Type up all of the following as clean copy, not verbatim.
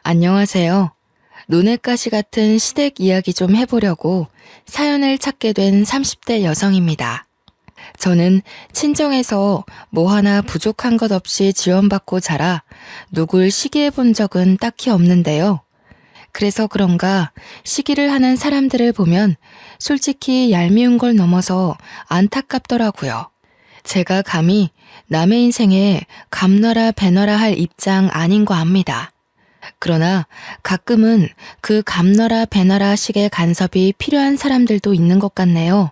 안녕하세요. 논의가시 같은 시댁 이야기 좀 해보려고 사연을 찾게 된 30대 여성입니다. 저는 친정에서 뭐 하나 부족한 것 없이 지원받고 자라 누굴 시기해 본 적은 딱히 없는데요. 그래서 그런가 시기를 하는 사람들을 보면 솔직히 얄미운 걸 넘어서 안타깝더라고요. 제가 감히 남의 인생에 감놔라 배놔라 할 입장 아닌 거 압니다. 그러나 가끔은 그 감너라 배나라 식의 간섭이 필요한 사람들도 있는 것 같네요.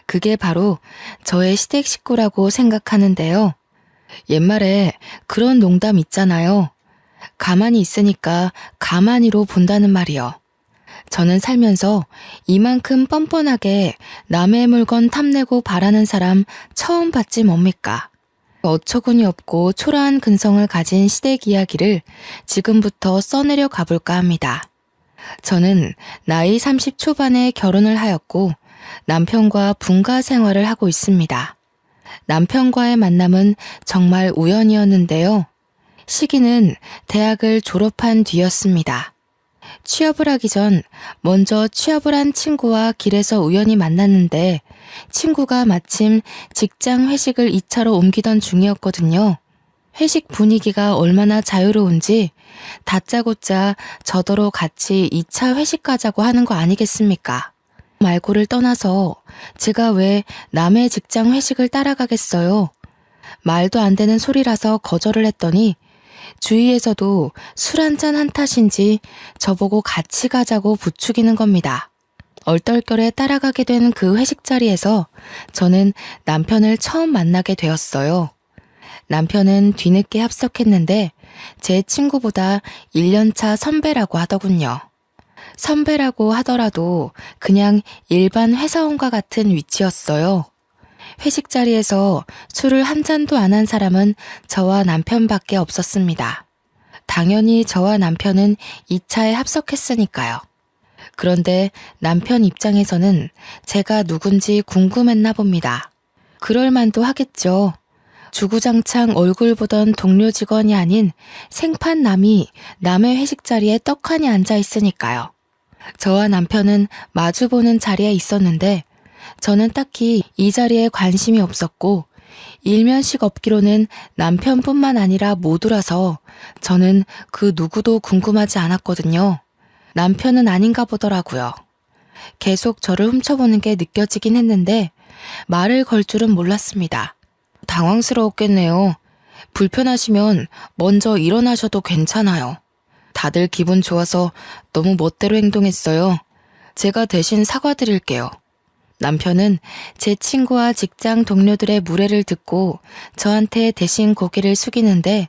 그게 바로 저의 시댁 식구라고 생각하는데요. 옛말에 그런 농담 있잖아요. 가만히 있으니까 가만히로 본다는 말이요. 저는 살면서 이만큼 뻔뻔하게 남의 물건 탐내고 바라는 사람 처음 봤지 뭡니까? 어처구니 없고 초라한 근성을 가진 시댁 이야기를 지금부터 써내려 가볼까 합니다. 저는 나이 30 초반에 결혼을 하였고 남편과 분가 생활을 하고 있습니다. 남편과의 만남은 정말 우연이었는데요. 시기는 대학을 졸업한 뒤였습니다. 취업을 하기 전 먼저 취업을 한 친구와 길에서 우연히 만났는데 친구가 마침 직장 회식을 2차로 옮기던 중이었거든요. 회식 분위기가 얼마나 자유로운지 다짜고짜 저더러 같이 2차 회식 가자고 하는 거 아니겠습니까? 말고를 떠나서 제가 왜 남의 직장 회식을 따라가겠어요? 말도 안 되는 소리라서 거절을 했더니 주위에서도 술 한잔 한 탓인지 저보고 같이 가자고 부추기는 겁니다. 얼떨결에 따라가게 된 그 회식 자리에서 저는 남편을 처음 만나게 되었어요. 남편은 뒤늦게 합석했는데 제 친구보다 1년차 선배라고 하더군요. 선배라고 하더라도 그냥 일반 회사원과 같은 위치였어요. 회식 자리에서 술을 한 잔도 안 한 사람은 저와 남편밖에 없었습니다. 당연히 저와 남편은 2차에 합석했으니까요. 그런데 남편 입장에서는 제가 누군지 궁금했나 봅니다. 그럴 만도 하겠죠. 주구장창 얼굴 보던 동료 직원이 아닌 생판남이 남의 회식 자리에 떡하니 앉아 있으니까요. 저와 남편은 마주보는 자리에 있었는데 저는 딱히 이 자리에 관심이 없었고 일면식 없기로는 남편뿐만 아니라 모두라서 저는 그 누구도 궁금하지 않았거든요. 남편은 아닌가 보더라고요. 계속 저를 훔쳐보는 게 느껴지긴 했는데 말을 걸 줄은 몰랐습니다. 당황스러웠겠네요. 불편하시면 먼저 일어나셔도 괜찮아요. 다들 기분 좋아서 너무 멋대로 행동했어요. 제가 대신 사과드릴게요. 남편은 제 친구와 직장 동료들의 무례를 듣고 저한테 대신 고개를 숙이는데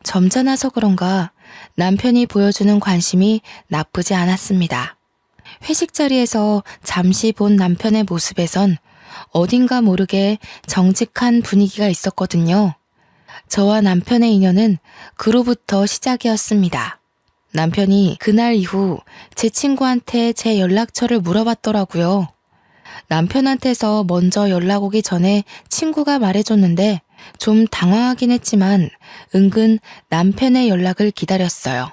점잖아서 그런가 남편이 보여주는 관심이 나쁘지 않았습니다. 회식 자리에서 잠시 본 남편의 모습에선 어딘가 모르게 정직한 분위기가 있었거든요. 저와 남편의 인연은 그로부터 시작이었습니다. 남편이 그날 이후 제 친구한테 제 연락처를 물어봤더라고요. 남편한테서 먼저 연락 오기 전에 친구가 말해줬는데 좀 당황하긴 했지만 은근 남편의 연락을 기다렸어요.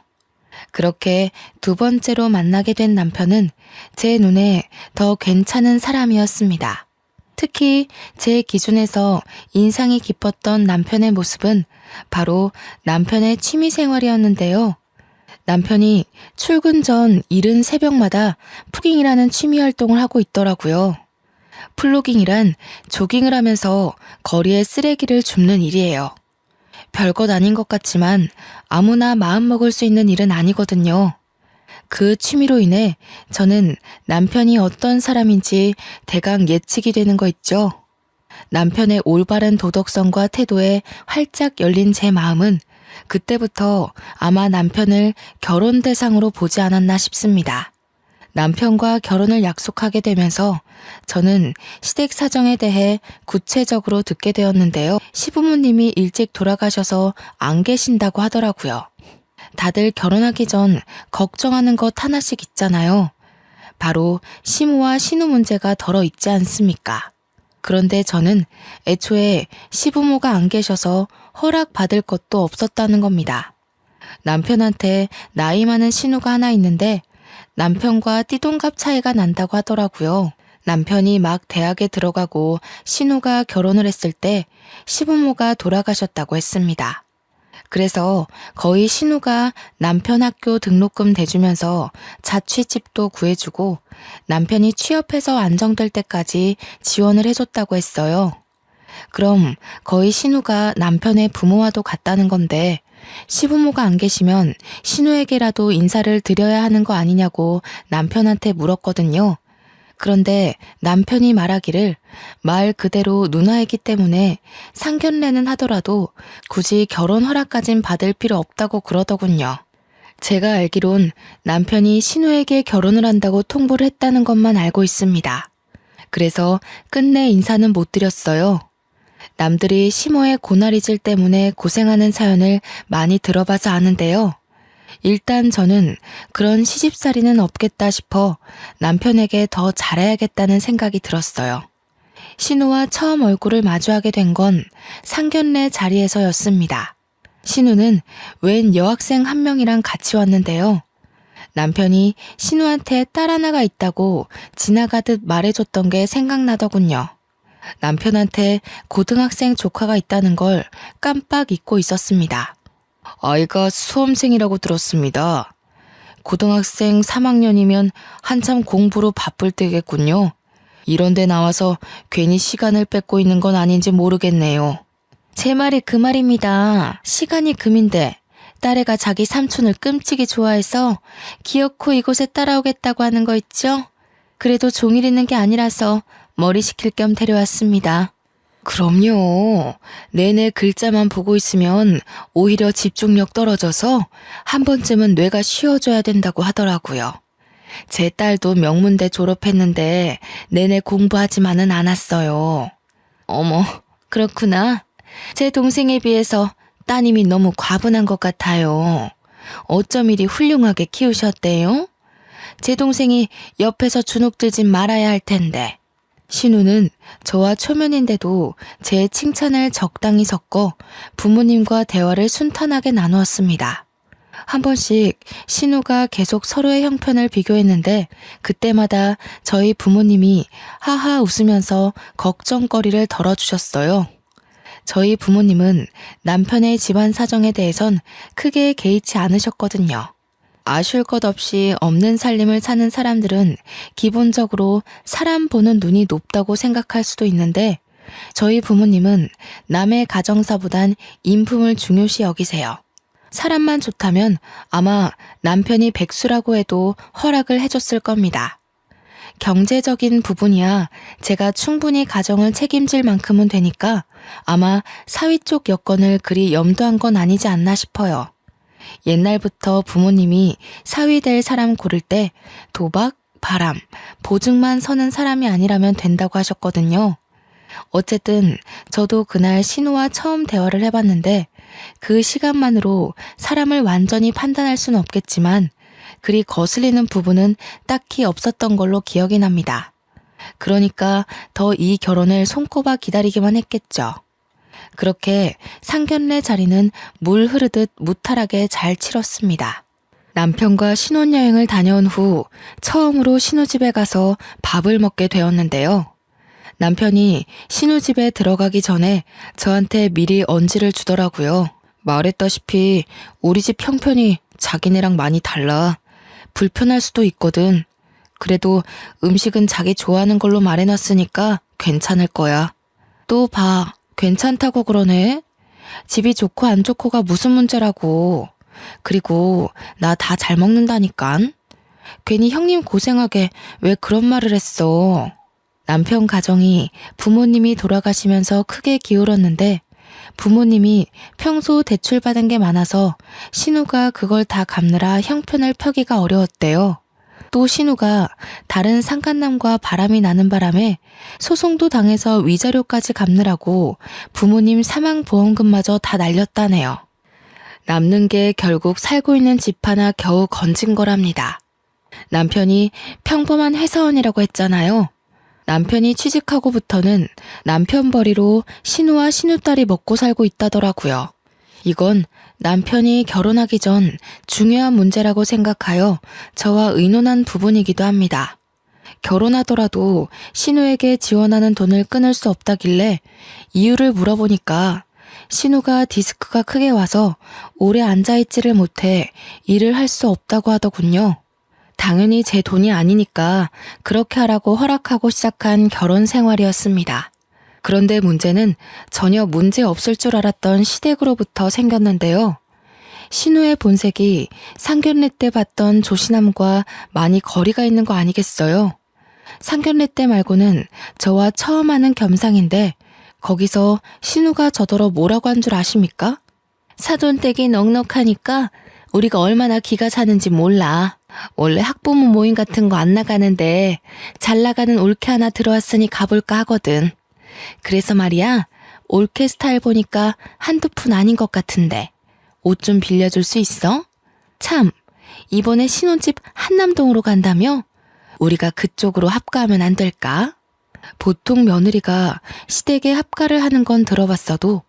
그렇게 두 번째로 만나게 된 남편은 제 눈에 더 괜찮은 사람이었습니다. 특히 제 기준에서 인상이 깊었던 남편의 모습은 바로 남편의 취미 생활이었는데요. 남편이 출근 전 이른 새벽마다 푸깅이라는 취미 활동을 하고 있더라고요. 플로깅이란 조깅을 하면서 거리에 쓰레기를 줍는 일이에요. 별것 아닌 것 같지만 아무나 마음먹을 수 있는 일은 아니거든요. 그 취미로 인해 저는 남편이 어떤 사람인지 대강 예측이 되는 거 있죠. 남편의 올바른 도덕성과 태도에 활짝 열린 제 마음은 그때부터 아마 남편을 결혼 대상으로 보지 않았나 싶습니다. 남편과 결혼을 약속하게 되면서 저는 시댁 사정에 대해 구체적으로 듣게 되었는데요. 시부모님이 일찍 돌아가셔서 안 계신다고 하더라고요. 다들 결혼하기 전 걱정하는 것 하나씩 있잖아요. 바로 시모와 신우 문제가 덜어 있지 않습니까? 그런데 저는 애초에 시부모가 안 계셔서 허락받을 것도 없었다는 겁니다. 남편한테 나이 많은 신우가 하나 있는데 남편과 띠동갑 차이가 난다고 하더라고요. 남편이 막 대학에 들어가고 신우가 결혼을 했을 때 시부모가 돌아가셨다고 했습니다. 그래서 거의 신우가 남편 학교 등록금 대주면서 자취집도 구해주고 남편이 취업해서 안정될 때까지 지원을 해줬다고 했어요. 그럼 거의 신우가 남편의 부모와도 같다는 건데 시부모가 안 계시면 신우에게라도 인사를 드려야 하는 거 아니냐고 남편한테 물었거든요. 그런데 남편이 말하기를 말 그대로 누나이기 때문에 상견례는 하더라도 굳이 결혼 허락까진 받을 필요 없다고 그러더군요. 제가 알기론 남편이 신우에게 결혼을 한다고 통보를 했다는 것만 알고 있습니다. 그래서 끝내 인사는 못 드렸어요. 남들이 시모의 고나리질 때문에 고생하는 사연을 많이 들어봐서 아는데요. 일단 저는 그런 시집살이는 없겠다 싶어 남편에게 더 잘해야겠다는 생각이 들었어요. 신우와 처음 얼굴을 마주하게 된 건 상견례 자리에서였습니다. 신우는 웬 여학생 한 명이랑 같이 왔는데요. 남편이 신우한테 딸 하나가 있다고 지나가듯 말해줬던 게 생각나더군요. 남편한테 고등학생 조카가 있다는 걸 깜빡 잊고 있었습니다. 아이가 수험생이라고 들었습니다. 고등학생 3학년이면 한참 공부로 바쁠 때겠군요. 이런 데 나와서 괜히 시간을 뺏고 있는 건 아닌지 모르겠네요. 제 말이 그 말입니다. 시간이 금인데 딸애가 자기 삼촌을 끔찍이 좋아해서 기어코 이곳에 따라오겠다고 하는 거 있죠? 그래도 종일 있는 게 아니라서 머리 식힐 겸 데려왔습니다. 그럼요. 내내 글자만 보고 있으면 오히려 집중력 떨어져서 한 번쯤은 뇌가 쉬어줘야 된다고 하더라고요. 제 딸도 명문대 졸업했는데 내내 공부하지만은 않았어요. 어머, 그렇구나. 제 동생에 비해서 따님이 너무 과분한 것 같아요. 어쩜 이리 훌륭하게 키우셨대요? 제 동생이 옆에서 주눅 들진 말아야 할 텐데. 신우는 저와 초면인데도 제 칭찬을 적당히 섞어 부모님과 대화를 순탄하게 나누었습니다. 한 번씩 신우가 계속 서로의 형편을 비교했는데 그때마다 저희 부모님이 하하 웃으면서 걱정거리를 덜어주셨어요. 저희 부모님은 남편의 집안 사정에 대해선 크게 개의치 않으셨거든요. 아쉬울 것 없이 없는 살림을 사는 사람들은 기본적으로 사람 보는 눈이 높다고 생각할 수도 있는데 저희 부모님은 남의 가정사보단 인품을 중요시 여기세요. 사람만 좋다면 아마 남편이 백수라고 해도 허락을 해줬을 겁니다. 경제적인 부분이야 제가 충분히 가정을 책임질 만큼은 되니까 아마 사위 쪽 여건을 그리 염두한 건 아니지 않나 싶어요. 옛날부터 부모님이 사위 될 사람 고를 때 도박, 바람, 보증만 서는 사람이 아니라면 된다고 하셨거든요. 어쨌든 저도 그날 신우와 처음 대화를 해봤는데 그 시간만으로 사람을 완전히 판단할 수는 없겠지만 그리 거슬리는 부분은 딱히 없었던 걸로 기억이 납니다. 그러니까 더 이 결혼을 손꼽아 기다리기만 했겠죠. 그렇게 상견례 자리는 물 흐르듯 무탈하게 잘 치렀습니다. 남편과 신혼여행을 다녀온 후 처음으로 신우집에 가서 밥을 먹게 되었는데요. 남편이 신우집에 들어가기 전에 저한테 미리 언지를 주더라고요. 말했다시피 우리 집 형편이 자기네랑 많이 달라. 불편할 수도 있거든. 그래도 음식은 자기 좋아하는 걸로 말해놨으니까 괜찮을 거야. 또 봐. 괜찮다고 그러네. 집이 좋고 안 좋고가 무슨 문제라고. 그리고 나 다 잘 먹는다니깐. 괜히 형님 고생하게 왜 그런 말을 했어. 남편 가정이 부모님이 돌아가시면서 크게 기울었는데 부모님이 평소 대출받은 게 많아서 신우가 그걸 다 갚느라 형편을 펴기가 어려웠대요. 또 신우가 다른 상간남과 바람이 나는 바람에 소송도 당해서 위자료까지 갚느라고 부모님 사망보험금마저 다 날렸다네요. 남는 게 결국 살고 있는 집 하나 겨우 건진 거랍니다. 남편이 평범한 회사원이라고 했잖아요. 남편이 취직하고부터는 남편 벌이로 신우와 신우딸이 먹고 살고 있다더라고요. 이건 남편이 결혼하기 전 중요한 문제라고 생각하여 저와 의논한 부분이기도 합니다. 결혼하더라도 신우에게 지원하는 돈을 끊을 수 없다길래 이유를 물어보니까 신우가 디스크가 크게 와서 오래 앉아있지를 못해 일을 할 수 없다고 하더군요. 당연히 제 돈이 아니니까 그렇게 하라고 허락하고 시작한 결혼 생활이었습니다. 그런데 문제는 전혀 문제 없을 줄 알았던 시댁으로부터 생겼는데요. 신우의 본색이 상견례 때 봤던 조신함과 많이 거리가 있는 거 아니겠어요? 상견례 때 말고는 저와 처음 하는 겸상인데 거기서 신우가 저더러 뭐라고 한 줄 아십니까? 사돈댁이 넉넉하니까 우리가 얼마나 기가 차는지 몰라. 원래 학부모 모임 같은 거 안 나가는데 잘 나가는 올케 하나 들어왔으니 가볼까 하거든. 그래서 말이야, 올케 스타일 보니까 한두 푼 아닌 것 같은데 옷 좀 빌려줄 수 있어? 참, 이번에 신혼집 한남동으로 간다며? 우리가 그쪽으로 합가하면 안 될까? 보통 며느리가 시댁에 합가를 하는 건 들어봤어도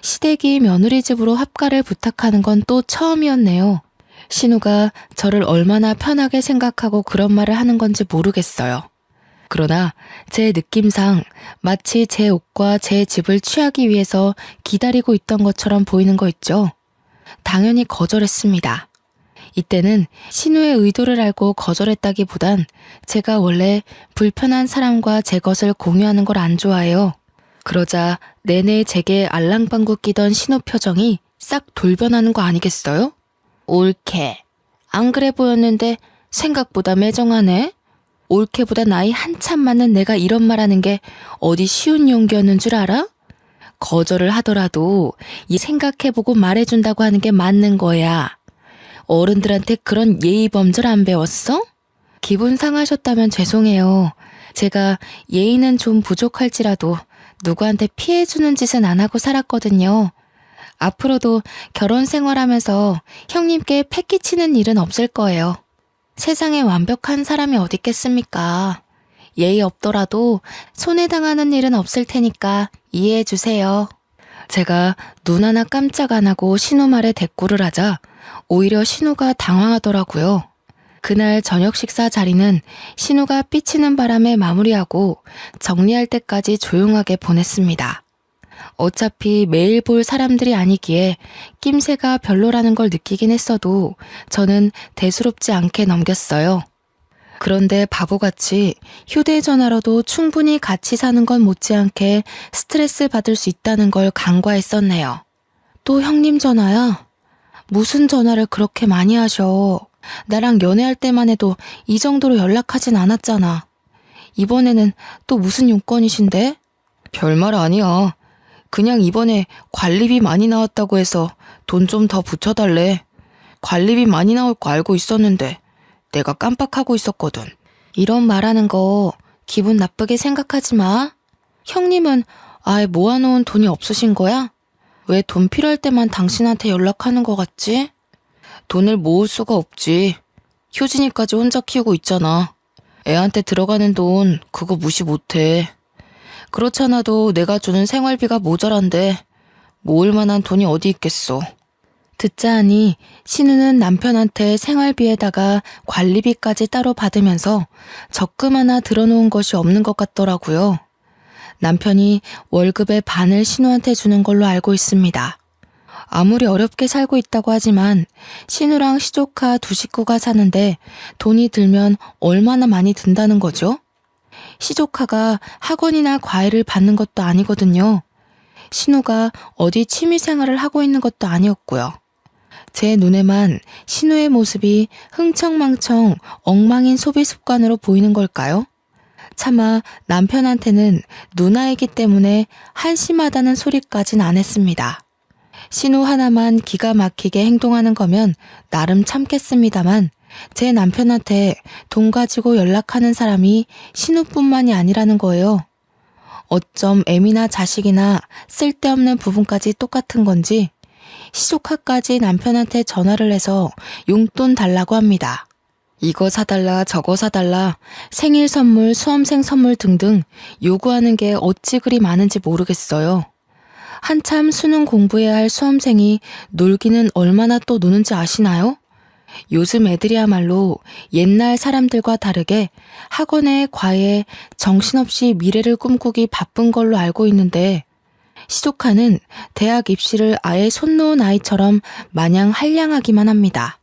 시댁이 며느리 집으로 합가를 부탁하는 건 또 처음이었네요. 신우가 저를 얼마나 편하게 생각하고 그런 말을 하는 건지 모르겠어요. 그러나 제 느낌상 마치 제 옷과 제 집을 취하기 위해서 기다리고 있던 것처럼 보이는 거 있죠. 당연히 거절했습니다. 이때는 신우의 의도를 알고 거절했다기보단 제가 원래 불편한 사람과 제 것을 공유하는 걸 안 좋아해요. 그러자 내내 제게 알랑방구 끼던 신우 표정이 싹 돌변하는 거 아니겠어요? 올케. 안 그래 보였는데 생각보다 매정하네. 올케보다 나이 한참 많은 내가 이런 말하는 게 어디 쉬운 용기였는 줄 알아? 거절을 하더라도 이 생각해보고 말해준다고 하는 게 맞는 거야. 어른들한테 그런 예의 범절 안 배웠어? 기분 상하셨다면 죄송해요. 제가 예의는 좀 부족할지라도 누구한테 피해주는 짓은 안 하고 살았거든요. 앞으로도 결혼 생활하면서 형님께 패 끼치는 일은 없을 거예요. 세상에 완벽한 사람이 어디 있겠습니까? 예의 없더라도 손해당하는 일은 없을 테니까 이해해 주세요. 제가 눈 하나 깜짝 안 하고 신우 말에 대꾸를 하자 오히려 신우가 당황하더라고요. 그날 저녁 식사 자리는 신우가 삐치는 바람에 마무리하고 정리할 때까지 조용하게 보냈습니다. 어차피 매일 볼 사람들이 아니기에 낌새가 별로라는 걸 느끼긴 했어도 저는 대수롭지 않게 넘겼어요. 그런데 바보같이 휴대전화로도 충분히 같이 사는 건 못지않게 스트레스 받을 수 있다는 걸 간과했었네요. 또 형님 전화야? 무슨 전화를 그렇게 많이 하셔? 나랑 연애할 때만 해도 이 정도로 연락하진 않았잖아. 이번에는 또 무슨 용건이신데? 별말 아니야. 그냥 이번에 관리비 많이 나왔다고 해서 돈 좀 더 붙여달래. 관리비 많이 나올 거 알고 있었는데 내가 깜빡하고 있었거든. 이런 말하는 거 기분 나쁘게 생각하지 마. 형님은 아예 모아놓은 돈이 없으신 거야? 왜 돈 필요할 때만 당신한테 연락하는 거 같지? 돈을 모을 수가 없지. 효진이까지 혼자 키우고 있잖아. 애한테 들어가는 돈 그거 무시 못해. 그렇잖아도 내가 주는 생활비가 모자란데 모을 만한 돈이 어디 있겠어. 듣자 하니 신우는 남편한테 생활비에다가 관리비까지 따로 받으면서 적금 하나 들어놓은 것이 없는 것 같더라고요. 남편이 월급의 반을 신우한테 주는 걸로 알고 있습니다. 아무리 어렵게 살고 있다고 하지만 신우랑 시조카 두 식구가 사는데 돈이 들면 얼마나 많이 든다는 거죠? 시조카가 학원이나 과외를 받는 것도 아니거든요. 신우가 어디 취미생활을 하고 있는 것도 아니었고요. 제 눈에만 신우의 모습이 흥청망청 엉망인 소비 습관으로 보이는 걸까요? 차마 남편한테는 누나이기 때문에 한심하다는 소리까진 안 했습니다. 신우 하나만 기가 막히게 행동하는 거면 나름 참겠습니다만 제 남편한테 돈 가지고 연락하는 사람이 신우뿐만이 아니라는 거예요. 어쩜 애미나 자식이나 쓸데없는 부분까지 똑같은 건지 시조카까지 남편한테 전화를 해서 용돈 달라고 합니다. 이거 사달라 저거 사달라 생일 선물 수험생 선물 등등 요구하는 게 어찌 그리 많은지 모르겠어요. 한참 수능 공부해야 할 수험생이 놀기는 얼마나 또 노는지 아시나요? 요즘 애들이야말로 옛날 사람들과 다르게 학원에 과외에 정신없이 미래를 꿈꾸기 바쁜 걸로 알고 있는데 시조카는 대학 입시를 아예 손 놓은 아이처럼 마냥 한량하기만 합니다.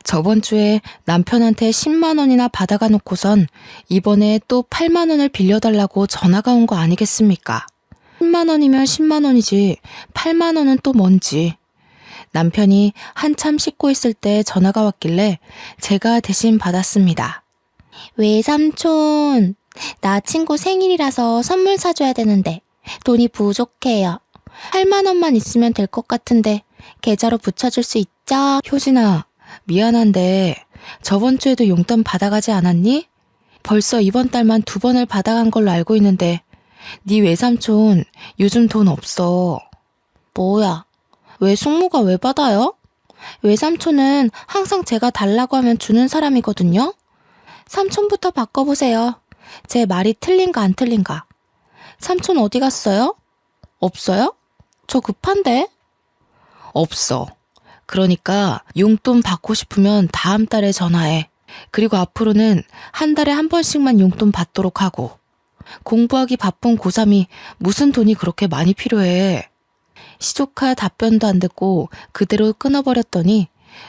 저번 주에 남편한테 10만 원이나 받아가 놓고선 이번에 또 8만 원을 빌려달라고 전화가 온 거 아니겠습니까? 10만 원이면 10만 원이지 8만 원은 또 뭔지. 남편이 한참 씻고 있을 때 전화가 왔길래 제가 대신 받았습니다. 외삼촌, 나 친구 생일이라서 선물 사줘야 되는데 돈이 부족해요. 8만 원만 있으면 될 것 같은데 계좌로 붙여줄 수 있죠? 효진아, 미안한데 저번 주에도 용돈 받아가지 않았니? 벌써 이번 달만 2번을 받아간 걸로 알고 있는데 네 외삼촌 요즘 돈 없어. 뭐야? 외숙모가 왜 받아요? 외삼촌은 항상 제가 달라고 하면 주는 사람이거든요. 삼촌부터 바꿔보세요. 제 말이 틀린가 안 틀린가. 삼촌 어디 갔어요? 없어요? 저 급한데? 없어. 그러니까 용돈 받고 싶으면 다음 달에 전화해. 그리고 앞으로는 한 달에 한 번씩만 용돈 받도록 하고. 공부하기 바쁜 고3이 무슨 돈이 그렇게 많이 필요해. 시조카 답변도 안 듣고 그대로 끊어버렸더니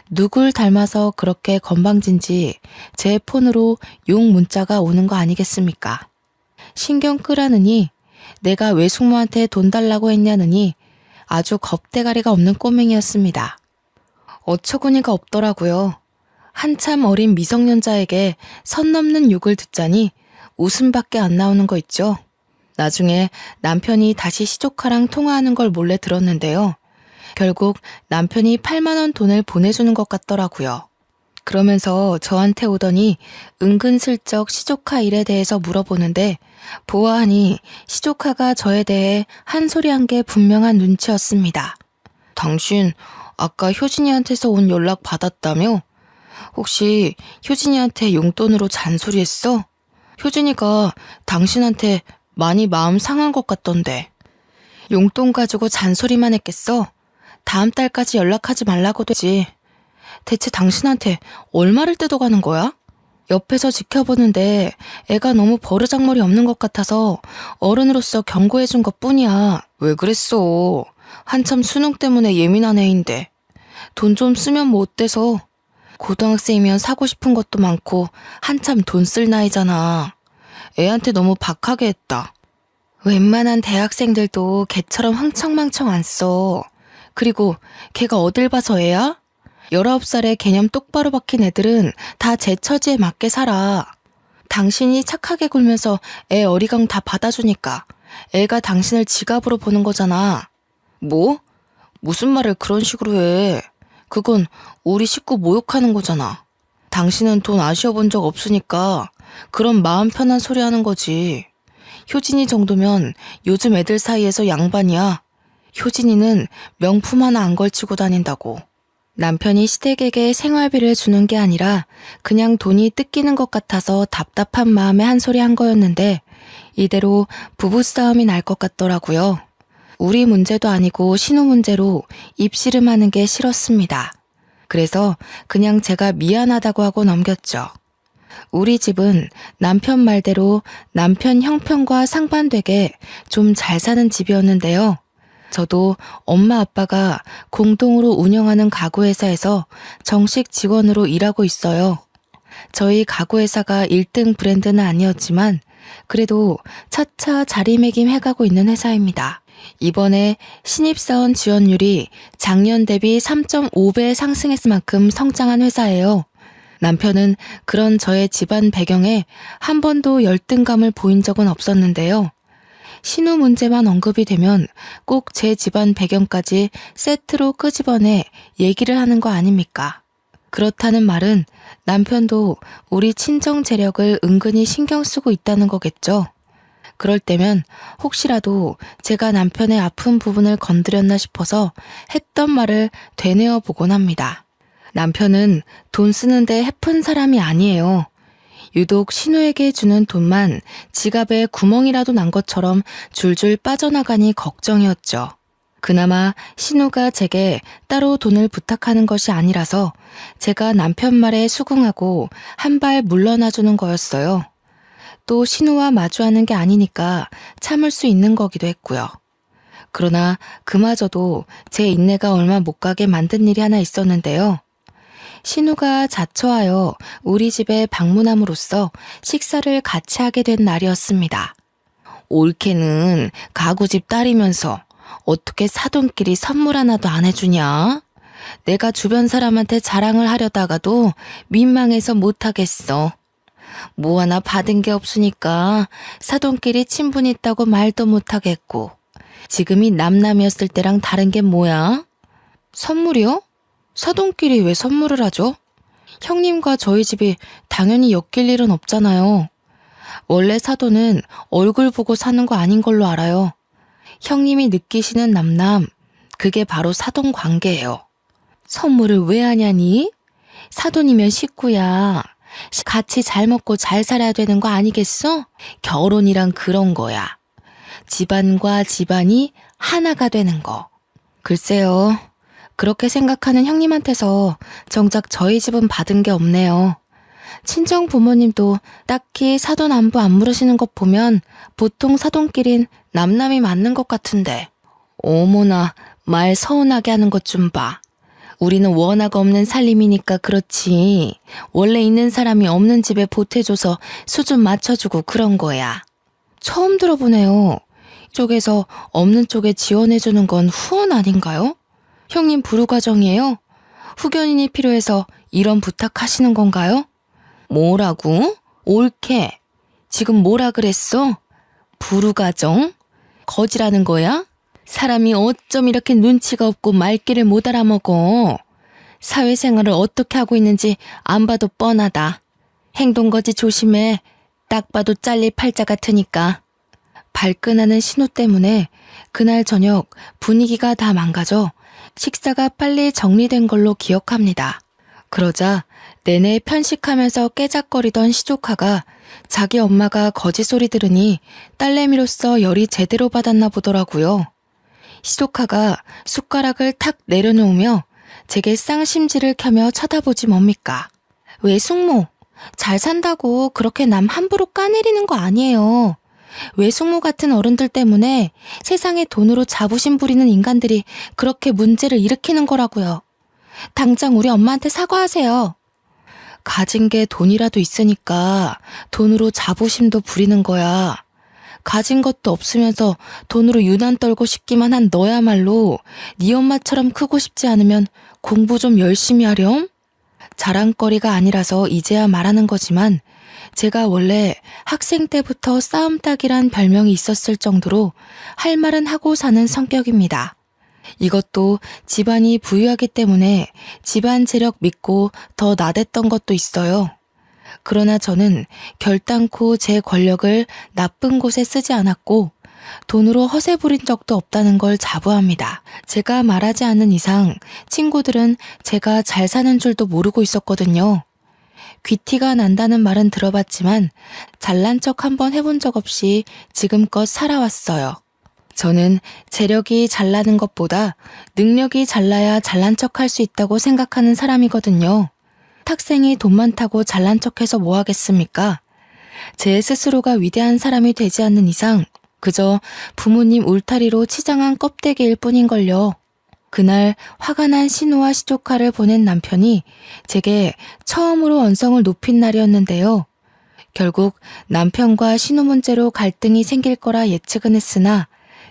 누굴 닮아서 그렇게 건방진지 제 폰으로 욕 문자가 오는 거 아니겠습니까? 신경 끄라느니 내가 외숙모한테 돈 달라고 했냐느니 아주 겁대가리가 없는 꼬맹이였습니다. 어처구니가 없더라고요. 한참 어린 미성년자에게 선 넘는 욕을 듣자니 웃음밖에 안 나오는 거 있죠. 나중에 남편이 다시 시조카랑 통화하는 걸 몰래 들었는데요. 결국 남편이 8만 원 돈을 보내주는 것 같더라고요. 그러면서 저한테 오더니 은근슬쩍 시조카 일에 대해서 물어보는데 보아하니 시조카가 저에 대해 한 소리 한 게 분명한 눈치였습니다. 당신 아까 효진이한테서 온 연락 받았다며? 혹시 효진이한테 용돈으로 잔소리했어? 효진이가 당신한테 많이 마음 상한 것 같던데. 용돈 가지고 잔소리만 했겠어? 다음 달까지 연락하지 말라고 되지. 대체 당신한테 얼마를 뜯어가는 거야? 옆에서 지켜보는데 애가 너무 버르장머리 없는 것 같아서 어른으로서 경고해준 것 뿐이야. 왜 그랬어? 한참 수능 때문에 예민한 애인데. 돈 좀 쓰면 뭐 어때서? 고등학생이면 사고 싶은 것도 많고 한참 돈 쓸 나이잖아. 애한테 너무 박하게 했다. 웬만한 대학생들도 걔처럼 흥청망청 안 써. 그리고 걔가 어딜 봐서 애야? 19살에 개념 똑바로 박힌 애들은 다 제 처지에 맞게 살아. 당신이 착하게 굴면서 애 어리광 다 받아주니까 애가 당신을 지갑으로 보는 거잖아. 뭐? 무슨 말을 그런 식으로 해. 그건 우리 식구 모욕하는 거잖아. 당신은 돈 아쉬워본 적 없으니까 그런 마음 편한 소리 하는 거지. 효진이 정도면 요즘 애들 사이에서 양반이야. 효진이는 명품 하나 안 걸치고 다닌다고. 남편이 시댁에게 생활비를 주는 게 아니라 그냥 돈이 뜯기는 것 같아서 답답한 마음에 한 소리 한 거였는데 이대로 부부싸움이 날 것 같더라고요. 우리 문제도 아니고 신우 문제로 입씨름하는 게 싫었습니다. 그래서 그냥 제가 미안하다고 하고 넘겼죠. 우리 집은 남편 말대로 남편 형편과 상반되게 좀 잘 사는 집이었는데요. 저도 엄마 아빠가 공동으로 운영하는 가구회사에서 정식 직원으로 일하고 있어요. 저희 가구회사가 1등 브랜드는 아니었지만 그래도 차차 자리매김해가고 있는 회사입니다. 이번에 신입사원 지원율이 작년 대비 3.5배 상승했을 만큼 성장한 회사예요. 남편은 그런 저의 집안 배경에 한 번도 열등감을 보인 적은 없었는데요. 신우 문제만 언급이 되면 꼭 제 집안 배경까지 세트로 끄집어내 얘기를 하는 거 아닙니까? 그렇다는 말은 남편도 우리 친정 재력을 은근히 신경 쓰고 있다는 거겠죠. 그럴 때면 혹시라도 제가 남편의 아픈 부분을 건드렸나 싶어서 했던 말을 되뇌어 보곤 합니다. 남편은 돈 쓰는데 해픈 사람이 아니에요. 유독 신우에게 주는 돈만 지갑에 구멍이라도 난 것처럼 줄줄 빠져나가니 걱정이었죠. 그나마 신우가 제게 따로 돈을 부탁하는 것이 아니라서 제가 남편 말에 수긍하고 한 발 물러나주는 거였어요. 또 신우와 마주하는 게 아니니까 참을 수 있는 거기도 했고요. 그러나 그마저도 제 인내가 얼마 못 가게 만든 일이 하나 있었는데요. 신우가 자처하여 우리 집에 방문함으로써 식사를 같이 하게 된 날이었습니다. 올케는 가구집 딸이면서 어떻게 사돈끼리 선물 하나도 안 해주냐? 내가 주변 사람한테 자랑을 하려다가도 민망해서 못하겠어. 뭐 하나 받은 게 없으니까 사돈끼리 친분 있다고 말도 못하겠고, 지금이 남남이었을 때랑 다른 게 뭐야? 선물이요? 사돈끼리 왜 선물을 하죠? 형님과 저희 집이 당연히 엮일 일은 없잖아요. 원래 사돈은 얼굴 보고 사는 거 아닌 걸로 알아요. 형님이 느끼시는 남남, 그게 바로 사돈 관계예요. 선물을 왜 하냐니? 사돈이면 식구야. 같이 잘 먹고 잘 살아야 되는 거 아니겠어? 결혼이란 그런 거야. 집안과 집안이 하나가 되는 거. 글쎄요. 그렇게 생각하는 형님한테서 정작 저희 집은 받은 게 없네요. 친정 부모님도 딱히 사돈 안부 안 물으시는 것 보면 보통 사돈끼린 남남이 맞는 것 같은데. 어머나, 말 서운하게 하는 것 좀 봐. 우리는 워낙 없는 살림이니까 그렇지. 원래 있는 사람이 없는 집에 보태줘서 수준 맞춰주고 그런 거야. 처음 들어보네요. 이쪽에서 없는 쪽에 지원해주는 건 후원 아닌가요? 형님 부르가정이에요? 후견인이 필요해서 이런 부탁하시는 건가요? 뭐라고? 옳게. 지금 뭐라 그랬어? 부르가정? 거지라는 거야? 사람이 어쩜 이렇게 눈치가 없고 말귀를 못 알아먹어. 사회생활을 어떻게 하고 있는지 안 봐도 뻔하다. 행동거지 조심해. 딱 봐도 잘릴 팔자 같으니까. 발끈하는 신호 때문에 그날 저녁 분위기가 다 망가져 식사가 빨리 정리된 걸로 기억합니다. 그러자 내내 편식하면서 깨작거리던 시조카가 자기 엄마가 거짓 소리 들으니 딸내미로서 열이 제대로 받았나 보더라고요. 시조카가 숟가락을 탁 내려놓으며 제게 쌍심지를 켜며 쳐다보지 뭡니까? 외숙모, 잘 산다고 그렇게 남 함부로 까내리는 거 아니에요. 외숙모 같은 어른들 때문에 세상에 돈으로 자부심 부리는 인간들이 그렇게 문제를 일으키는 거라고요. 당장 우리 엄마한테 사과하세요. 가진 게 돈이라도 있으니까 돈으로 자부심도 부리는 거야. 가진 것도 없으면서 돈으로 유난 떨고 싶기만 한 너야말로 네 엄마처럼 크고 싶지 않으면 공부 좀 열심히 하렴? 자랑거리가 아니라서 이제야 말하는 거지만 제가 원래 학생 때부터 싸움닭이란 별명이 있었을 정도로 할 말은 하고 사는 성격입니다. 이것도 집안이 부유하기 때문에 집안 재력 믿고 더 나댔던 것도 있어요. 그러나 저는 결단코 제 권력을 나쁜 곳에 쓰지 않았고 돈으로 허세 부린 적도 없다는 걸 자부합니다. 제가 말하지 않는 이상 친구들은 제가 잘 사는 줄도 모르고 있었거든요. 귀티가 난다는 말은 들어봤지만 잘난 척 한번 해본 적 없이 지금껏 살아왔어요. 저는 재력이 잘나는 것보다 능력이 잘나야 잘난 척 할 수 있다고 생각하는 사람이거든요. 학생이 돈 많다고 잘난 척해서 뭐 하겠습니까? 제 스스로가 위대한 사람이 되지 않는 이상 그저 부모님 울타리로 치장한 껍데기일 뿐인걸요. 그날 화가 난 신우와 시조카를 보낸 남편이 제게 처음으로 언성을 높인 날이었는데요. 결국 남편과 신우 문제로 갈등이 생길 거라 예측은 했으나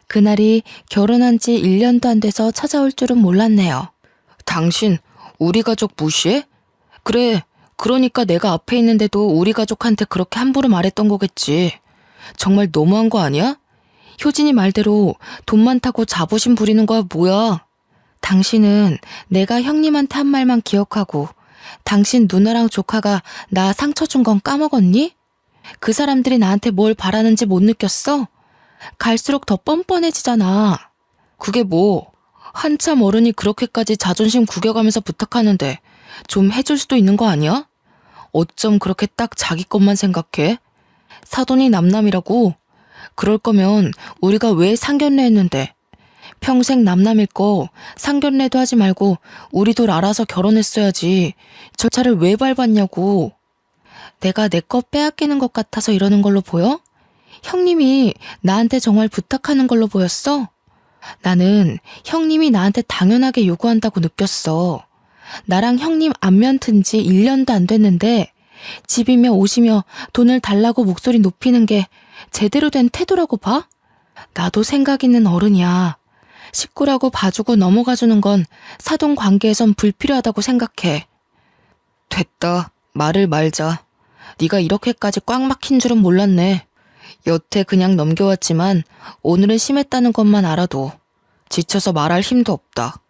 그날이 결혼한 지 1년도 안 돼서 찾아올 줄은 몰랐네요. 당신 우리 가족 무시해? 그래, 그러니까 내가 앞에 있는데도 우리 가족한테 그렇게 함부로 말했던 거겠지. 정말 너무한 거 아니야? 효진이 말대로 돈 많다고 자부심 부리는 거야 뭐야? 당신은 내가 형님한테 한 말만 기억하고 당신 누나랑 조카가 나 상처 준 건 까먹었니? 그 사람들이 나한테 뭘 바라는지 못 느꼈어? 갈수록 더 뻔뻔해지잖아. 그게 뭐? 한참 어른이 그렇게까지 자존심 구겨가면서 부탁하는데 좀 해줄 수도 있는 거 아니야? 어쩜 그렇게 딱 자기 것만 생각해? 사돈이 남남이라고? 그럴 거면 우리가 왜 상견례 했는데? 평생 남남일 거 상견례도 하지 말고 우리 둘 알아서 결혼했어야지. 저 차를 왜 밟았냐고. 내가 내 거 빼앗기는 것 같아서 이러는 걸로 보여? 형님이 나한테 정말 부탁하는 걸로 보였어? 나는 형님이 나한테 당연하게 요구한다고 느꼈어. 나랑 형님 안면 튼 지 1년도 안 됐는데 집이며 옷이며 돈을 달라고 목소리 높이는 게 제대로 된 태도라고 봐? 나도 생각 있는 어른이야. 식구라고 봐주고 넘어가주는 건 사돈 관계에선 불필요하다고 생각해. 됐다. 말을 말자. 네가 이렇게까지 꽉 막힌 줄은 몰랐네. 여태 그냥 넘겨왔지만 오늘은 심했다는 것만 알아도 지쳐서 말할 힘도 없다.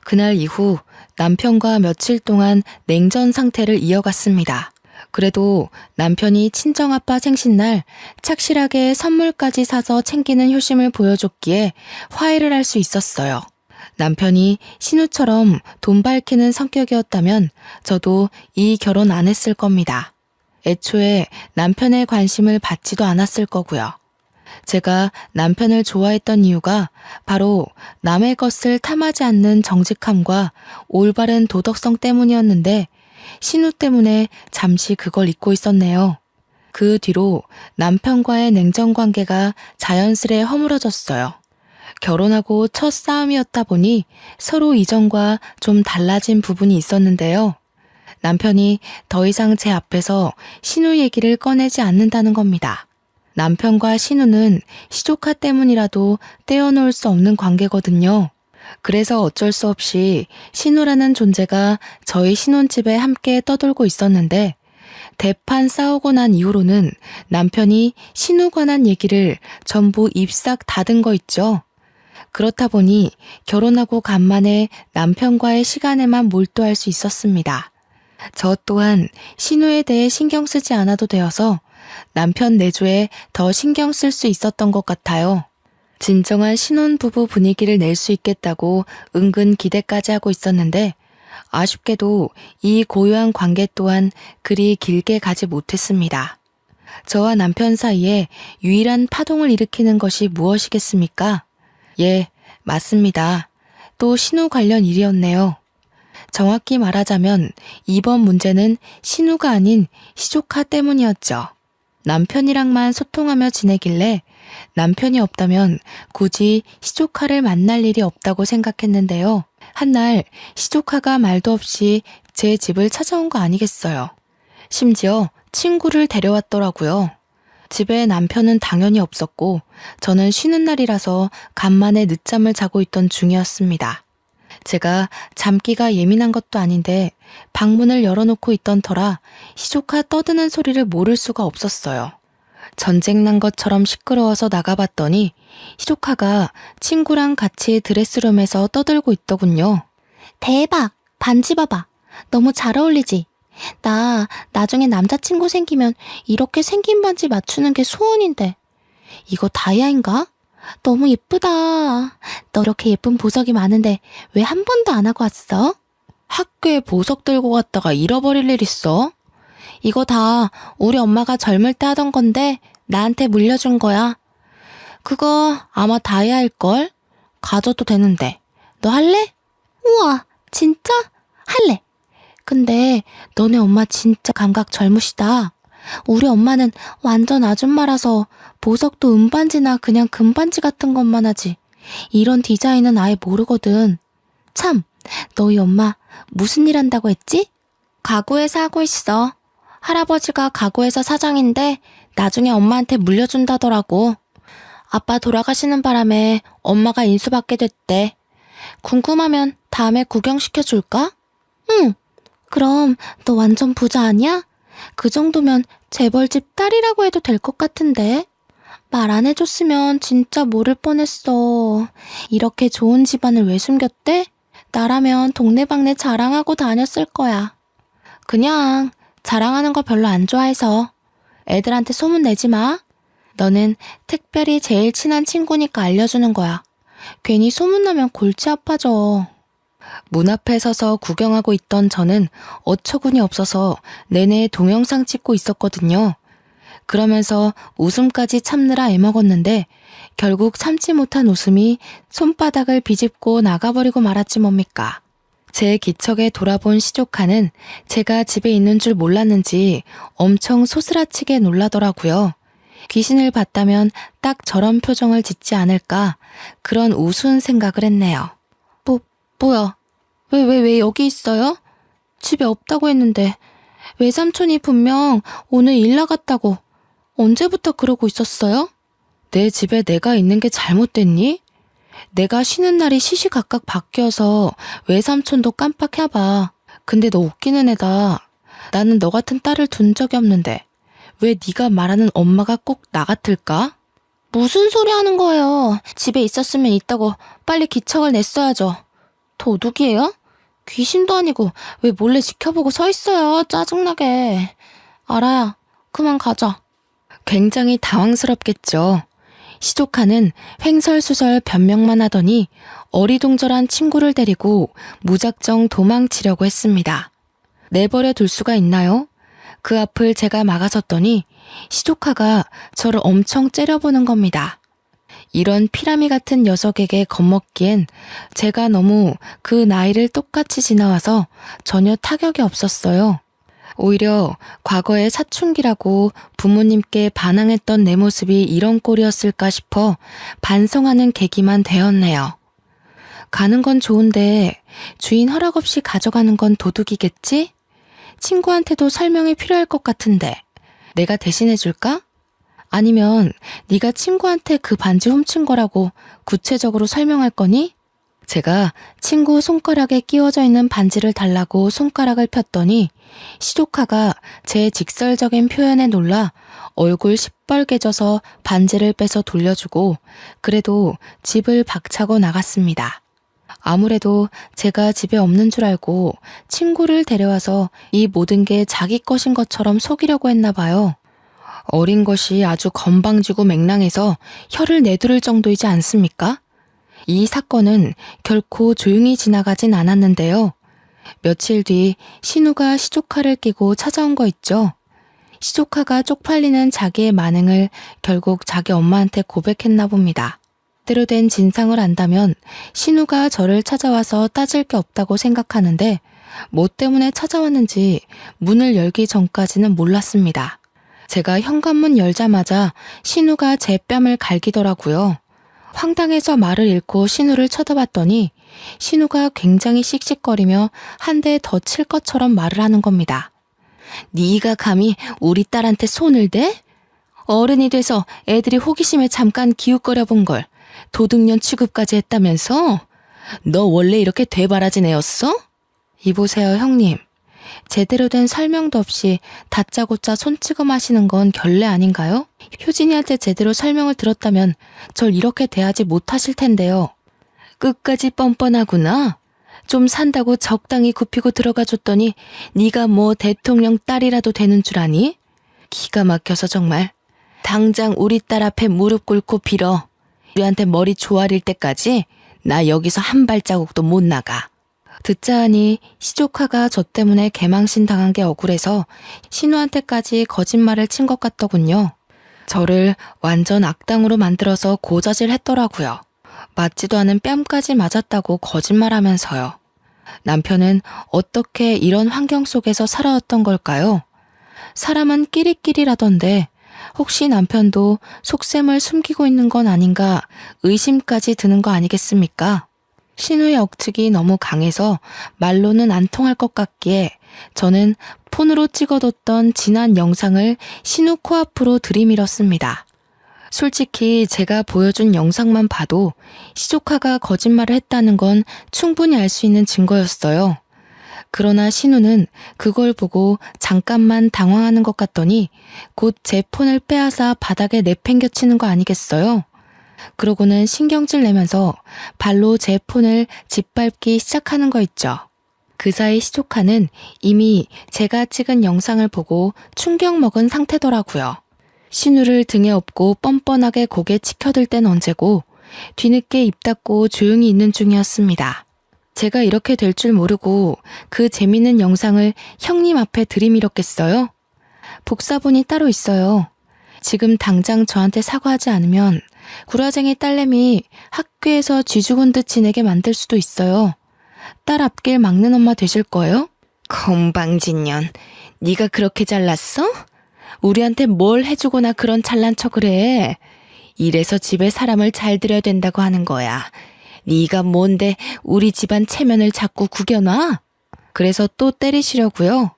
그날 이후 남편과 며칠 동안 냉전 상태를 이어갔습니다. 그래도 남편이 친정아빠 생신날 착실하게 선물까지 사서 챙기는 효심을 보여줬기에 화해를 할 수 있었어요. 남편이 신우처럼 돈 밝히는 성격이었다면 저도 이 결혼 안 했을 겁니다. 애초에 남편의 관심을 받지도 않았을 거고요. 제가 남편을 좋아했던 이유가 바로 남의 것을 탐하지 않는 정직함과 올바른 도덕성 때문이었는데 신우 때문에 잠시 그걸 잊고 있었네요. 그 뒤로 남편과의 냉전 관계가 자연스레 허물어졌어요. 결혼하고 첫 싸움이었다 보니 서로 이전과 좀 달라진 부분이 있었는데요. 남편이 더 이상 제 앞에서 신우 얘기를 꺼내지 않는다는 겁니다. 남편과 신우는 시조카 때문이라도 떼어놓을 수 없는 관계거든요. 그래서 어쩔 수 없이 신우라는 존재가 저희 신혼집에 함께 떠돌고 있었는데 대판 싸우고 난 이후로는 남편이 신우 관한 얘기를 전부 입싹 닫은 거 있죠. 그렇다 보니 결혼하고 간만에 남편과의 시간에만 몰두할 수 있었습니다. 저 또한 신우에 대해 신경 쓰지 않아도 되어서 남편 내조에 더 신경 쓸 수 있었던 것 같아요. 진정한 신혼부부 분위기를 낼 수 있겠다고 은근 기대까지 하고 있었는데 아쉽게도 이 고요한 관계 또한 그리 길게 가지 못했습니다. 저와 남편 사이에 유일한 파동을 일으키는 것이 무엇이겠습니까? 예, 맞습니다. 또 신우 관련 일이었네요. 정확히 말하자면 이번 문제는 신우가 아닌 시조카 때문이었죠. 남편이랑만 소통하며 지내길래 남편이 없다면 굳이 시조카를 만날 일이 없다고 생각했는데요. 한날 시조카가 말도 없이 제 집을 찾아온 거 아니겠어요. 심지어 친구를 데려왔더라고요. 집에 남편은 당연히 없었고 저는 쉬는 날이라서 간만에 늦잠을 자고 있던 중이었습니다. 제가 잠기가 예민한 것도 아닌데 방문을 열어놓고 있던 터라 시조카 떠드는 소리를 모를 수가 없었어요. 전쟁 난 것처럼 시끄러워서 나가봤더니 시조카가 친구랑 같이 드레스룸에서 떠들고 있더군요. 대박! 반지 봐봐. 너무 잘 어울리지? 나 나중에 남자친구 생기면 이렇게 생긴 반지 맞추는 게 소원인데. 이거 다이아인가? 너무 예쁘다. 너 이렇게 예쁜 보석이 많은데 왜 한 번도 안 하고 왔어? 학교에 보석 들고 갔다가 잃어버릴 일 있어? 이거 다 우리 엄마가 젊을 때 하던 건데 나한테 물려준 거야. 그거 아마 다이아일걸? 가져도 되는데. 너 할래? 우와, 진짜? 할래. 근데 너네 엄마 진짜 감각 젊으시다. 우리 엄마는 완전 아줌마라서 보석도 은반지나 그냥 금반지 같은 것만 하지. 이런 디자인은 아예 모르거든. 참, 너희 엄마 무슨 일 한다고 했지? 가구회사 하고 있어. 할아버지가 가구회사 사장인데 나중에 엄마한테 물려준다더라고. 아빠 돌아가시는 바람에 엄마가 인수받게 됐대. 궁금하면 다음에 구경시켜줄까? 응. 그럼 너 완전 부자 아니야? 그 정도면 재벌집 딸이라고 해도 될 것 같은데. 말 안 해줬으면 진짜 모를 뻔했어. 이렇게 좋은 집안을 왜 숨겼대? 나라면 동네방네 자랑하고 다녔을 거야. 그냥 자랑하는 거 별로 안 좋아해서. 애들한테 소문 내지 마. 너는 특별히 제일 친한 친구니까 알려주는 거야. 괜히 소문나면 골치 아파져. 문 앞에 서서 구경하고 있던 저는 어처구니 없어서 내내 동영상 찍고 있었거든요. 그러면서 웃음까지 참느라 애먹었는데 결국 참지 못한 웃음이 손바닥을 비집고 나가버리고 말았지 뭡니까. 제 기척에 돌아본 시조카는 제가 집에 있는 줄 몰랐는지 엄청 소스라치게 놀라더라고요. 귀신을 봤다면 딱 저런 표정을 짓지 않을까 그런 우스운 생각을 했네요. 뭐야? 왜 여기 있어요? 집에 없다고 했는데 외삼촌이 분명 오늘 일 나갔다고 언제부터 그러고 있었어요? 내 집에 내가 있는 게 잘못됐니? 내가 쉬는 날이 시시각각 바뀌어서 외삼촌도 깜빡해봐. 근데 너 웃기는 애다. 나는 너 같은 딸을 둔 적이 없는데 왜 네가 말하는 엄마가 꼭 나 같을까? 무슨 소리 하는 거예요? 집에 있었으면 있다고 빨리 기척을 냈어야죠. 도둑이에요? 귀신도 아니고 왜 몰래 지켜보고 서 있어요? 짜증나게. 알아야. 그만 가자. 굉장히 당황스럽겠죠. 시조카는 횡설수설 변명만 하더니 어리둥절한 친구를 데리고 무작정 도망치려고 했습니다. 내버려 둘 수가 있나요? 그 앞을 제가 막아섰더니 시조카가 저를 엄청 째려보는 겁니다. 이런 피라미 같은 녀석에게 겁먹기엔 제가 너무 그 나이를 똑같이 지나와서 전혀 타격이 없었어요. 오히려 과거에 사춘기라고 부모님께 반항했던 내 모습이 이런 꼴이었을까 싶어 반성하는 계기만 되었네요. 가는 건 좋은데 주인 허락 없이 가져가는 건 도둑이겠지? 친구한테도 설명이 필요할 것 같은데 내가 대신해 줄까? 아니면 네가 친구한테 그 반지 훔친 거라고 구체적으로 설명할 거니? 제가 친구 손가락에 끼워져 있는 반지를 달라고 손가락을 폈더니 시조카가 제 직설적인 표현에 놀라 얼굴 시뻘개져서 반지를 빼서 돌려주고 그래도 집을 박차고 나갔습니다. 아무래도 제가 집에 없는 줄 알고 친구를 데려와서 이 모든 게 자기 것인 것처럼 속이려고 했나 봐요. 어린 것이 아주 건방지고 맹랑해서 혀를 내두를 정도이지 않습니까? 이 사건은 결코 조용히 지나가진 않았는데요. 며칠 뒤 신우가 시조카를 끼고 찾아온 거 있죠. 시조카가 쪽팔리는 자기의 만행을 결국 자기 엄마한테 고백했나 봅니다. 때로 된 진상을 안다면 신우가 저를 찾아와서 따질 게 없다고 생각하는데 뭐 때문에 찾아왔는지 문을 열기 전까지는 몰랐습니다. 제가 현관문 열자마자 신우가 제 뺨을 갈기더라고요. 황당해서 말을 잃고 신우를 쳐다봤더니 신우가 굉장히 씩씩거리며 한 대 더 칠 것처럼 말을 하는 겁니다. 네가 감히 우리 딸한테 손을 대? 어른이 돼서 애들이 호기심에 잠깐 기웃거려 본 걸 도둑년 취급까지 했다면서? 너 원래 이렇게 되바라진 애였어? 이보세요 형님. 제대로 된 설명도 없이 다짜고짜 손찌검 하시는 건 결례 아닌가요? 효진이한테 제대로 설명을 들었다면 절 이렇게 대하지 못하실 텐데요. 끝까지 뻔뻔하구나. 좀 산다고 적당히 굽히고 들어가 줬더니 네가 뭐 대통령 딸이라도 되는 줄 아니? 기가 막혀서 정말. 당장 우리 딸 앞에 무릎 꿇고 빌어. 우리한테 머리 조아릴 때까지 나 여기서 한 발자국도 못 나가. 듣자 하니 시조카가 저 때문에 개망신 당한 게 억울해서 신우한테까지 거짓말을 친 것 같더군요. 저를 완전 악당으로 만들어서 고자질했더라고요. 맞지도 않은 뺨까지 맞았다고 거짓말하면서요. 남편은 어떻게 이런 환경 속에서 살아왔던 걸까요? 사람은 끼리끼리라던데 혹시 남편도 속셈을 숨기고 있는 건 아닌가 의심까지 드는 거 아니겠습니까? 신우의 억측이 너무 강해서 말로는 안 통할 것 같기에 저는 폰으로 찍어뒀던 지난 영상을 신우 코앞으로 들이밀었습니다. 솔직히 제가 보여준 영상만 봐도 시조카가 거짓말을 했다는 건 충분히 알 수 있는 증거였어요. 그러나 신우는 그걸 보고 잠깐만 당황하는 것 같더니 곧 제 폰을 빼앗아 바닥에 내팽겨치는 거 아니겠어요? 그러고는 신경질 내면서 발로 제 폰을 짓밟기 시작하는 거 있죠. 그 사이 시조카는 이미 제가 찍은 영상을 보고 충격 먹은 상태더라고요. 신우를 등에 업고 뻔뻔하게 고개 치켜들 땐 언제고 뒤늦게 입 닫고 조용히 있는 중이었습니다. 제가 이렇게 될 줄 모르고 그 재밌는 영상을 형님 앞에 들이밀었겠어요? 복사본이 따로 있어요. 지금 당장 저한테 사과하지 않으면 구라쟁이 딸내미 학교에서 쥐 죽은 듯 지내게 만들 수도 있어요. 딸 앞길 막는 엄마 되실 거예요? 건방진년, 네가 그렇게 잘났어? 우리한테 뭘 해주거나 그런 잘난 척을 해. 이래서 집에 사람을 잘 들여야 된다고 하는 거야. 네가 뭔데 우리 집안 체면을 자꾸 구겨놔? 그래서 또 때리시려고요?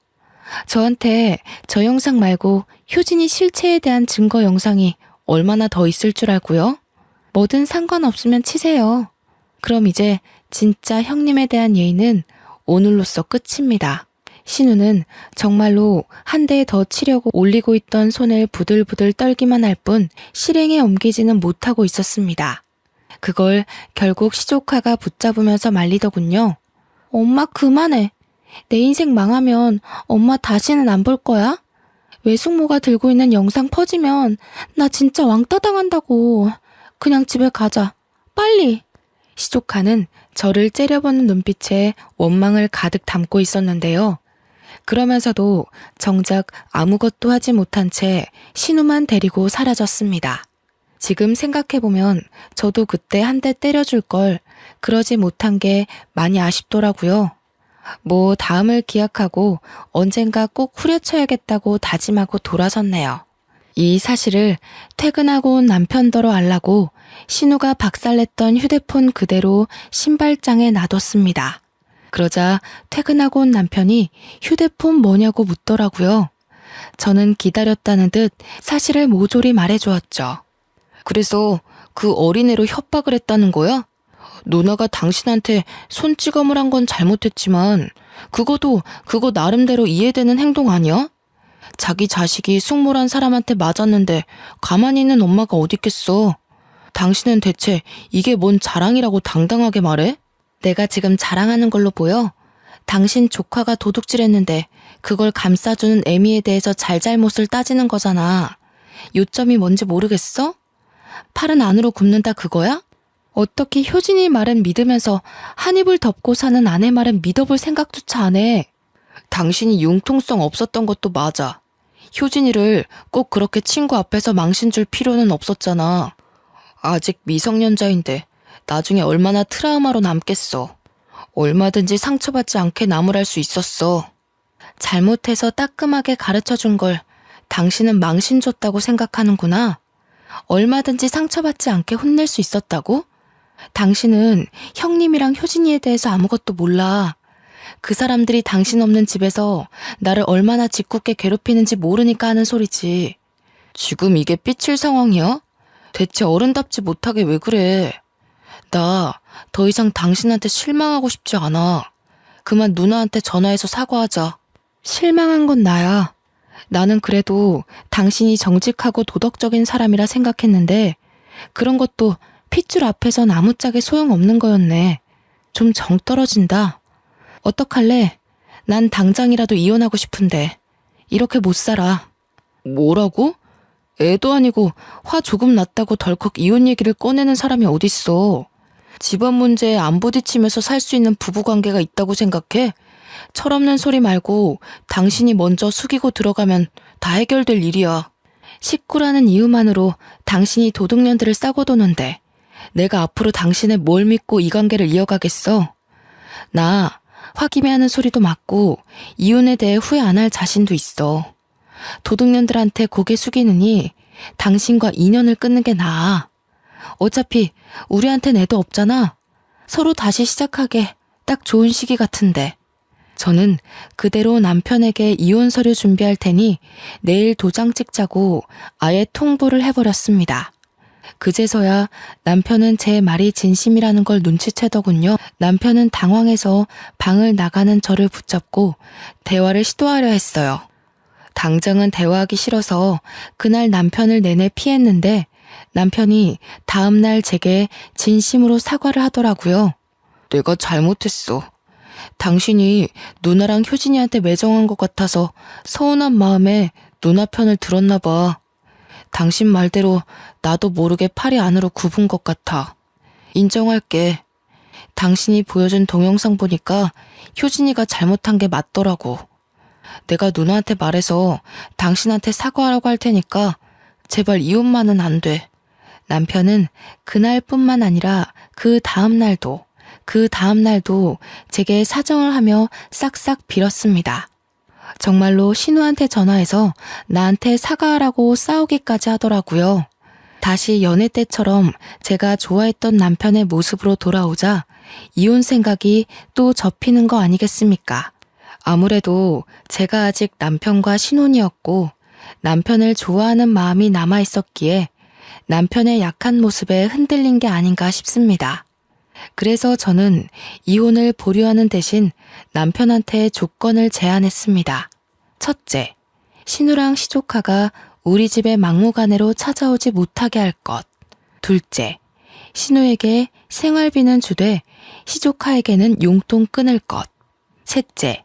저한테 저 영상 말고 효진이 실체에 대한 증거 영상이 얼마나 더 있을 줄 알고요? 뭐든 상관없으면 치세요. 그럼 이제 진짜 형님에 대한 예의는 오늘로써 끝입니다. 신우는 정말로 한 대 더 치려고 올리고 있던 손을 부들부들 떨기만 할 뿐 실행에 옮기지는 못하고 있었습니다. 그걸 결국 시조카가 붙잡으면서 말리더군요. 엄마 그만해. 내 인생 망하면 엄마 다시는 안 볼 거야? 외숙모가 들고 있는 영상 퍼지면 나 진짜 왕따 당한다고. 그냥 집에 가자. 빨리. 시조카는 저를 째려보는 눈빛에 원망을 가득 담고 있었는데요. 그러면서도 정작 아무것도 하지 못한 채 신우만 데리고 사라졌습니다. 지금 생각해보면 저도 그때 한 대 때려줄 걸 그러지 못한 게 많이 아쉽더라고요. 뭐 다음을 기약하고 언젠가 꼭 후려쳐야겠다고 다짐하고 돌아섰네요. 이 사실을 퇴근하고 온 남편더러 알라고 신우가 박살냈던 휴대폰 그대로 신발장에 놔뒀습니다. 그러자 퇴근하고 온 남편이 휴대폰 뭐냐고 묻더라고요. 저는 기다렸다는 듯 사실을 모조리 말해주었죠. 그래서 그 어린애로 협박을 했다는 거야? 누나가 당신한테 손찌검을 한 건 잘못했지만 그거 나름대로 이해되는 행동 아니야? 자기 자식이 숙모란 사람한테 맞았는데 가만히 있는 엄마가 어딨겠어. 당신은 대체 이게 뭔 자랑이라고 당당하게 말해? 내가 지금 자랑하는 걸로 보여? 당신 조카가 도둑질했는데 그걸 감싸주는 애미에 대해서 잘잘못을 따지는 거잖아. 요점이 뭔지 모르겠어? 팔은 안으로 굽는다 그거야? 어떻게 효진이 말은 믿으면서 한 입을 덮고 사는 아내 말은 믿어볼 생각조차 안 해. 당신이 융통성 없었던 것도 맞아. 효진이를 꼭 그렇게 친구 앞에서 망신 줄 필요는 없었잖아. 아직 미성년자인데 나중에 얼마나 트라우마로 남겠어. 얼마든지 상처받지 않게 나무랄 수 있었어. 잘못해서 따끔하게 가르쳐준 걸 당신은 망신 줬다고 생각하는구나. 얼마든지 상처받지 않게 혼낼 수 있었다고? 당신은 형님이랑 효진이에 대해서 아무것도 몰라. 그 사람들이 당신 없는 집에서 나를 얼마나 짓궂게 괴롭히는지 모르니까 하는 소리지. 지금 이게 삐칠 상황이야? 대체 어른답지 못하게 왜 그래? 나 더 이상 당신한테 실망하고 싶지 않아. 그만 누나한테 전화해서 사과하자. 실망한 건 나야. 나는 그래도 당신이 정직하고 도덕적인 사람이라 생각했는데 그런 것도 핏줄 앞에선 아무짝에 소용없는 거였네. 좀 정 떨어진다. 어떡할래? 난 당장이라도 이혼하고 싶은데 이렇게 못 살아. 뭐라고? 애도 아니고 화 조금 났다고 덜컥 이혼 얘기를 꺼내는 사람이 어딨어. 집안 문제에 안 부딪히면서 살 수 있는 부부관계가 있다고 생각해? 철없는 소리 말고 당신이 먼저 숙이고 들어가면 다 해결될 일이야. 식구라는 이유만으로 당신이 도둑년들을 싸고 도는데 내가 앞으로 당신의 뭘 믿고 이 관계를 이어가겠어? 나 화기애애하는 소리도 맞고 이혼에 대해 후회 안 할 자신도 있어. 도둑년들한테 고개 숙이느니 당신과 인연을 끊는 게 나아. 어차피 우리한텐 애도 없잖아. 서로 다시 시작하게 딱 좋은 시기 같은데. 저는 그대로 남편에게 이혼 서류 준비할 테니 내일 도장 찍자고 아예 통보를 해버렸습니다. 그제서야 남편은 제 말이 진심이라는 걸 눈치채더군요. 남편은 당황해서 방을 나가는 저를 붙잡고 대화를 시도하려 했어요. 당장은 대화하기 싫어서 그날 남편을 내내 피했는데 남편이 다음날 제게 진심으로 사과를 하더라고요. 내가 잘못했어. 당신이 누나랑 효진이한테 매정한 것 같아서 서운한 마음에 누나 편을 들었나 봐. 당신 말대로 나도 모르게 팔이 안으로 굽은 것 같아. 인정할게. 당신이 보여준 동영상 보니까 효진이가 잘못한 게 맞더라고. 내가 누나한테 말해서 당신한테 사과하라고 할 테니까 제발 이혼만은 안 돼. 남편은 그날뿐만 아니라 그 다음 날도 제게 사정을 하며 싹싹 빌었습니다. 정말로 신우한테 전화해서 나한테 사과하라고 싸우기까지 하더라고요. 다시 연애 때처럼 제가 좋아했던 남편의 모습으로 돌아오자 이혼 생각이 또 접히는 거 아니겠습니까? 아무래도 제가 아직 남편과 신혼이었고 남편을 좋아하는 마음이 남아있었기에 남편의 약한 모습에 흔들린 게 아닌가 싶습니다. 그래서 저는 이혼을 보류하는 대신 남편한테 조건을 제안했습니다. 첫째, 신우랑 시조카가 우리 집에 막무가내로 찾아오지 못하게 할 것. 둘째, 신우에게 생활비는 주되 시조카에게는 용돈 끊을 것. 셋째,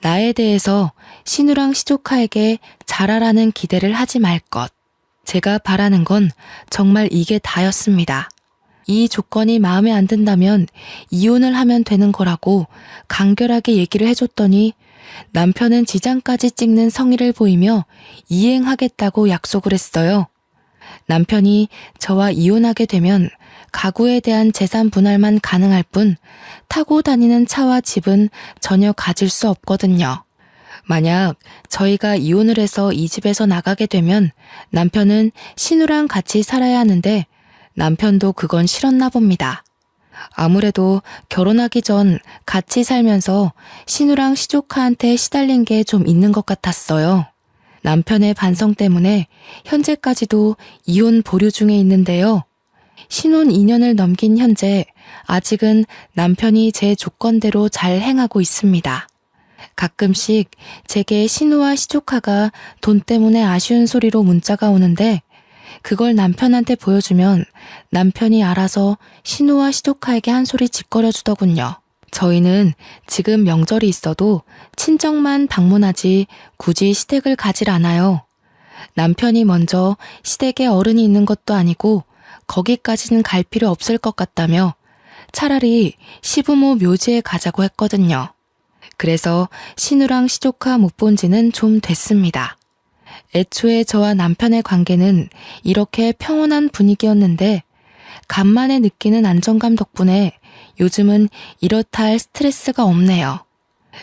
나에 대해서 신우랑 시조카에게 잘하라는 기대를 하지 말 것. 제가 바라는 건 정말 이게 다였습니다. 이 조건이 마음에 안 든다면 이혼을 하면 되는 거라고 간결하게 얘기를 해줬더니 남편은 지장까지 찍는 성의를 보이며 이행하겠다고 약속을 했어요. 남편이 저와 이혼하게 되면 가구에 대한 재산 분할만 가능할 뿐 타고 다니는 차와 집은 전혀 가질 수 없거든요. 만약 저희가 이혼을 해서 이 집에서 나가게 되면 남편은 신우랑 같이 살아야 하는데 남편도 그건 싫었나 봅니다. 아무래도 결혼하기 전 같이 살면서 신우랑 시조카한테 시달린 게 좀 있는 것 같았어요. 남편의 반성 때문에 현재까지도 이혼 보류 중에 있는데요. 신혼 2년을 넘긴 현재 아직은 남편이 제 조건대로 잘 행하고 있습니다. 가끔씩 제게 신우와 시조카가 돈 때문에 아쉬운 소리로 문자가 오는데 그걸 남편한테 보여주면 남편이 알아서 신우와 시조카에게 한 소리 짓거려 주더군요. 저희는 지금 명절이 있어도 친정만 방문하지 굳이 시댁을 가질 않아요. 남편이 먼저 시댁에 어른이 있는 것도 아니고 거기까지는 갈 필요 없을 것 같다며 차라리 시부모 묘지에 가자고 했거든요. 그래서 신우랑 시조카 못 본 지는 좀 됐습니다. 애초에 저와 남편의 관계는 이렇게 평온한 분위기였는데 간만에 느끼는 안정감 덕분에 요즘은 이렇다 할 스트레스가 없네요.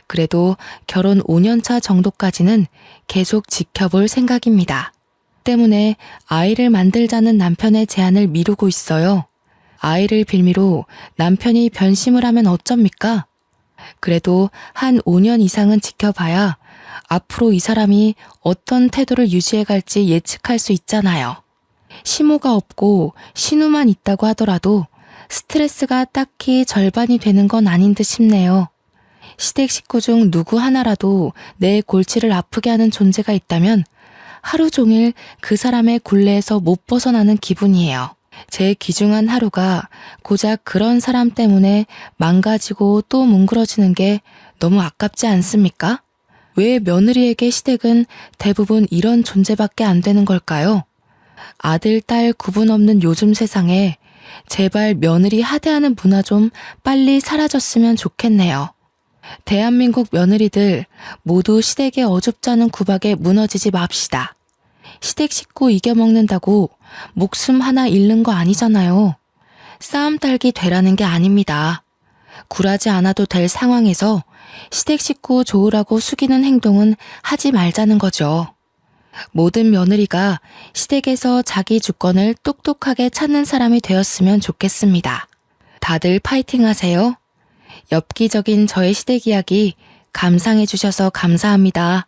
그래도 결혼 5년차 정도까지는 계속 지켜볼 생각입니다. 때문에 아이를 만들자는 남편의 제안을 미루고 있어요. 아이를 빌미로 남편이 변심을 하면 어쩝니까? 그래도 한 5년 이상은 지켜봐야 앞으로 이 사람이 어떤 태도를 유지해 갈지 예측할 수 있잖아요. 시모가 없고 신우만 있다고 하더라도 스트레스가 딱히 절반이 되는 건 아닌 듯 싶네요. 시댁 식구 중 누구 하나라도 내 골치를 아프게 하는 존재가 있다면 하루 종일 그 사람의 굴레에서 못 벗어나는 기분이에요. 제 귀중한 하루가 고작 그런 사람 때문에 망가지고 또 뭉그러지는 게 너무 아깝지 않습니까? 왜 며느리에게 시댁은 대부분 이런 존재밖에 안 되는 걸까요? 아들, 딸 구분 없는 요즘 세상에 제발 며느리 하대하는 문화 좀 빨리 사라졌으면 좋겠네요. 대한민국 며느리들 모두 시댁의 어줍잖은 구박에 무너지지 맙시다. 시댁 식구 이겨먹는다고 목숨 하나 잃는 거 아니잖아요. 싸움 딸기 되라는 게 아닙니다. 굴하지 않아도 될 상황에서 시댁 식구 좋으라고 숙이는 행동은 하지 말자는 거죠. 모든 며느리가 시댁에서 자기 주권을 똑똑하게 찾는 사람이 되었으면 좋겠습니다. 다들 파이팅 하세요. 엽기적인 저의 시댁 이야기 감상해 주셔서 감사합니다.